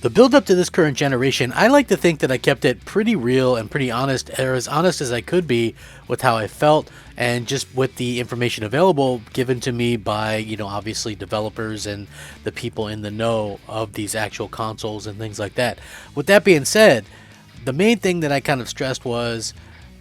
The build up to this current generation, I like to think that I kept it pretty real and pretty honest, or as honest as I could be with how I felt and just with the information available given to me by, obviously developers and the people in the know of these actual consoles and things like that. With that being said, the main thing that I kind of stressed was,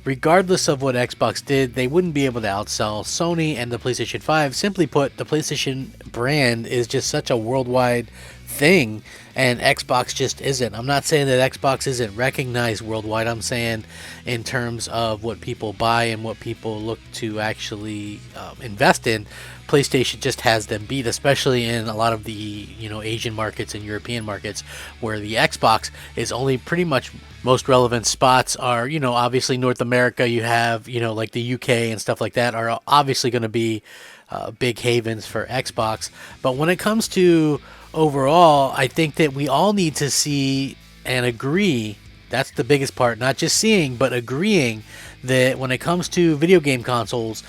regardless of what Xbox did, they wouldn't be able to outsell Sony and the PlayStation 5. Simply put, the PlayStation brand is just such a worldwide thing, and Xbox just isn't. I'm not saying that Xbox isn't recognized worldwide. I'm saying in terms of what people buy and what people look to actually invest in, PlayStation just has them beat, especially in a lot of the Asian markets and European markets, where the Xbox is only pretty much most relevant spots are obviously North America. You have like the UK and stuff like that are obviously going to be big havens for Xbox. But when it comes to overall, I think that we all need to see and agree. That's the biggest part, not just seeing, but agreeing that when it comes to video game consoles,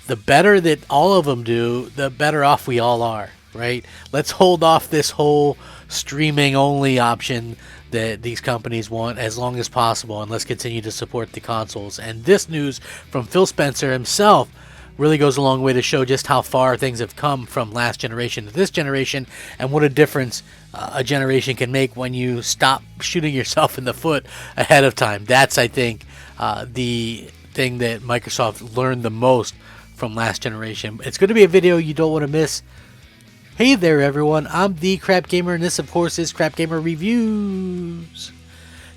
the better that all of them do, the better off we all are, right? Let's hold off this whole streaming only option that these companies want as long as possible, and let's continue to support the consoles. And this news from Phil Spencer himself really goes a long way to show just how far things have come from last generation to this generation, and what a difference a generation can make when you stop shooting yourself in the foot ahead of time. That's, I think, the thing that Microsoft learned the most from last generation. It's going to be a video you don't want to miss. Hey there everyone, I'm the Crapgamer, and this of course is Crapgamer Reviews.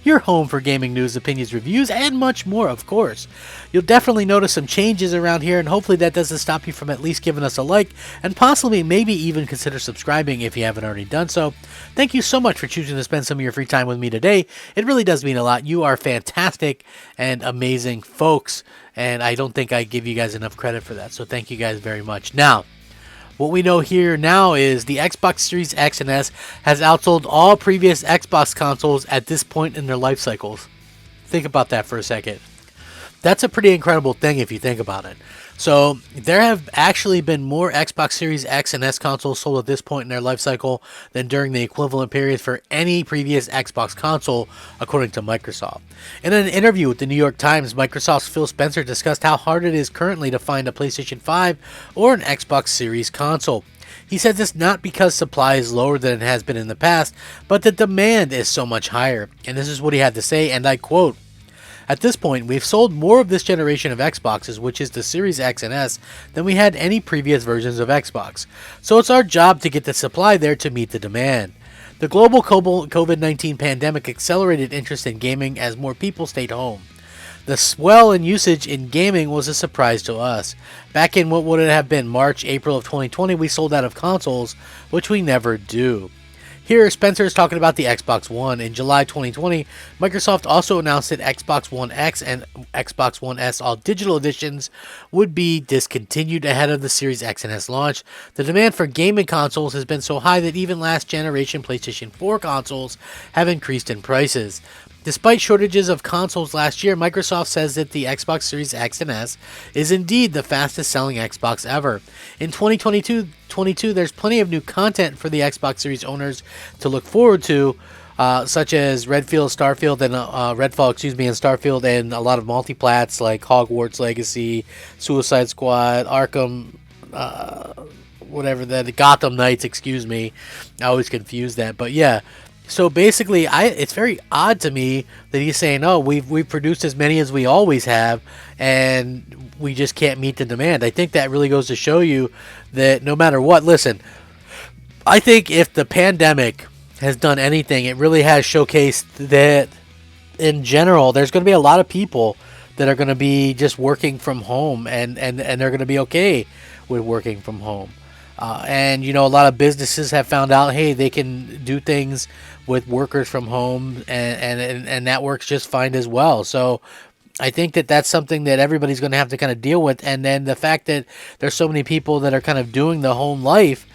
Your home for gaming news, opinions, reviews, and much more, of course. You'll definitely notice some changes around here, and hopefully that doesn't stop you from at least giving us a like, and possibly maybe even consider subscribing if you haven't already done so. Thank you so much for choosing to spend some of your free time with me today. It really does mean a lot. You are fantastic and amazing folks, and I don't think I give you guys enough credit for that, so thank you guys very much. Now, what we know here now is the Xbox Series X and S has outsold all previous Xbox consoles at this point in their life cycles. Think about that for a second. That's a pretty incredible thing if you think about it. So there have actually been more Xbox Series X and S consoles sold at this point in their life cycle than during the equivalent period for any previous Xbox console, according to Microsoft. In an interview with the New York Times, Microsoft's Phil Spencer discussed how hard it is currently to find a PlayStation 5 or an Xbox Series console. He said this not because supply is lower than it has been in the past, but the demand is so much higher. And this is what he had to say, and I quote, "At this point, we've sold more of this generation of Xboxes, which is the Series X and S, than we had any previous versions of Xbox. So it's our job to get the supply there to meet the demand." The global COVID-19 pandemic accelerated interest in gaming as more people stayed home. The swell in usage in gaming was a surprise to us. Back in what would have been March, April of 2020, we sold out of consoles, which we never do. Here, Spencer is talking about the Xbox One. In July 2020, Microsoft also announced that Xbox One X and Xbox One S all digital editions would be discontinued ahead of the Series X and S launch. The demand for gaming consoles has been so high that even last generation PlayStation 4 consoles have increased in prices. Despite shortages of consoles last year, Microsoft says that the Xbox Series X and S is indeed the fastest selling Xbox ever. In 2022, there's plenty of new content for the Xbox Series owners to look forward to, such as Redfall, and Starfield, and a lot of multiplats like Hogwarts Legacy, Suicide Squad, Arkham, Gotham Knights, excuse me. I always confuse that, but yeah. So basically, it's very odd to me that he's saying, "Oh, we've produced as many as we always have, and we just can't meet the demand." I think that really goes to show you that no matter what, listen, I think if the pandemic has done anything, it really has showcased that in general, there's going to be a lot of people that are going to be just working from home, and they're going to be okay with working from home. And a lot of businesses have found out, hey, they can do things with workers from home, and that works just fine as well. So I think that that's something that everybody's going to have to kind of deal with. And then the fact that there's so many people that are kind of doing the home life,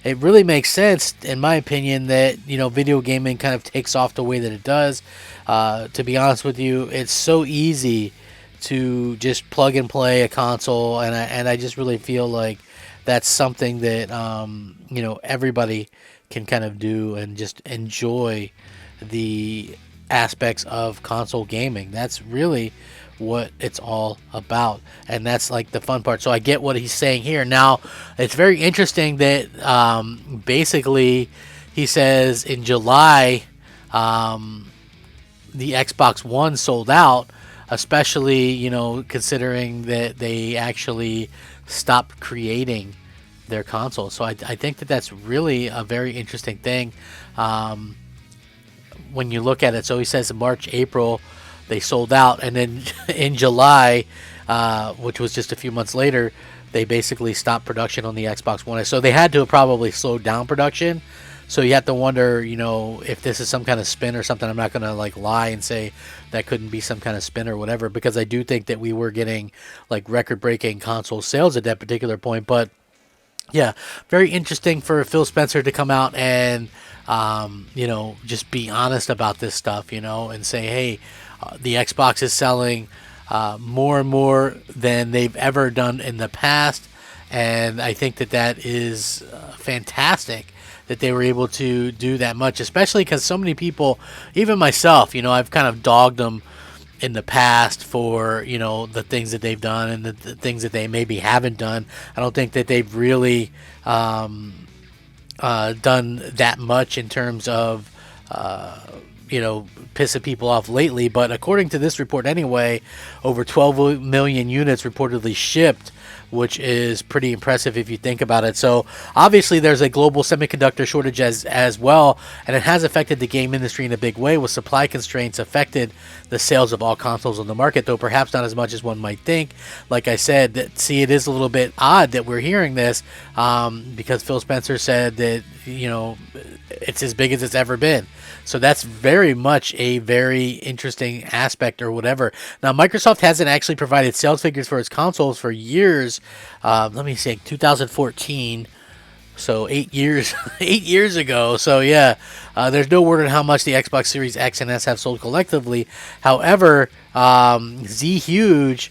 it really makes sense, in my opinion, that video gaming kind of takes off the way that it does. To be honest with you, it's so easy to just plug and play a console, and I just really feel like that's something that everybody can kind of do and just enjoy the aspects of console gaming. That's really what it's all about, and that's like the fun part. So I get what he's saying here. Now it's very interesting that basically he says in July the Xbox One sold out, especially, you know, considering that they actually stopped creating their console. So I think that that's really a very interesting thing when you look at it. So he says in March, April, they sold out, and then in July, which was just a few months later, they basically stopped production on the Xbox One. So they had to have probably slowed down production. So you have to wonder, you know, if this is some kind of spin or something. I'm not going to like lie and say that couldn't be some kind of spin or whatever, because I do think that we were getting like record-breaking console sales at that particular point. But yeah, very interesting for Phil Spencer to come out and, you know, just be honest about this stuff, you know, and say, hey, the Xbox is selling more and more than they've ever done in the past. And I think that that is fantastic that they were able to do that much, especially because so many people, even myself, you know, I've kind of dogged them in the past for, you know, the things that they've done and the things that they maybe haven't done. I don't think that they've really done that much in terms of, you know, pissing people off lately. But according to this report anyway, over 12 million units reportedly shipped, which is pretty impressive if you think about it. So obviously there's a global semiconductor shortage as well, and it has affected the game industry in a big way, with supply constraints affected the sales of all consoles on the market, though perhaps not as much as one might think. Like I said, see, it is a little bit odd that we're hearing this because Phil Spencer said that, you know, it's as big as it's ever been. So that's very much a very interesting aspect or whatever. Now, Microsoft hasn't actually provided sales figures for its consoles for years. Let me say 2014. So 8 years, 8 years ago. So yeah, there's no word on how much the Xbox Series X and S have sold collectively. However, Z Huge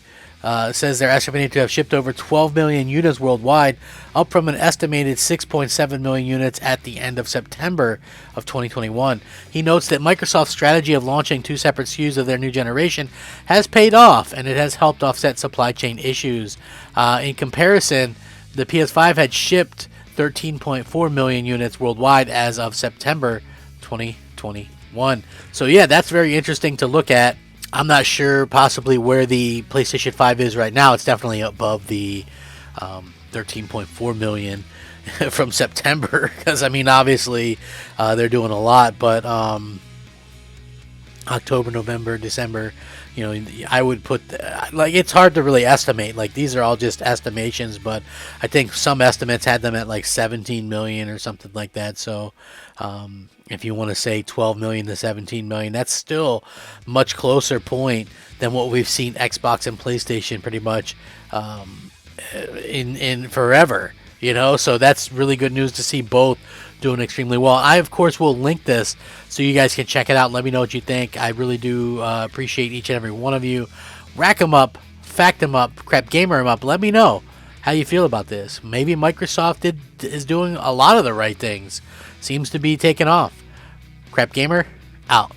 says they're estimated to have shipped over 12 million units worldwide, up from an estimated 6.7 million units at the end of September of 2021. He notes that Microsoft's strategy of launching two separate SKUs of their new generation has paid off, and it has helped offset supply chain issues. In comparison, the PS5 had shipped 13.4 million units worldwide as of September 2021. So yeah, that's very interesting to look at. I'm not sure possibly where the PlayStation 5 is right now. It's definitely above the 13.4 million from September, because I mean, obviously they're doing a lot, but October, November, December, you know, I would put, like, it's hard to really estimate. Like, these are all just estimations, but I think some estimates had them at like 17 million or something like that. So if you want to say 12 million to 17 million, that's still much closer point than what we've seen Xbox and PlayStation pretty much in forever, you know. So that's really good news to see both doing extremely well. I, of course, will link this so you guys can check it out and let me know what you think. I really do appreciate each and every one of you. Rack them up, fact them up, crap gamer them up. Let me know how you feel about this. Maybe Microsoft is doing a lot of the right things. Seems to be taking off. Crap Gamer, out.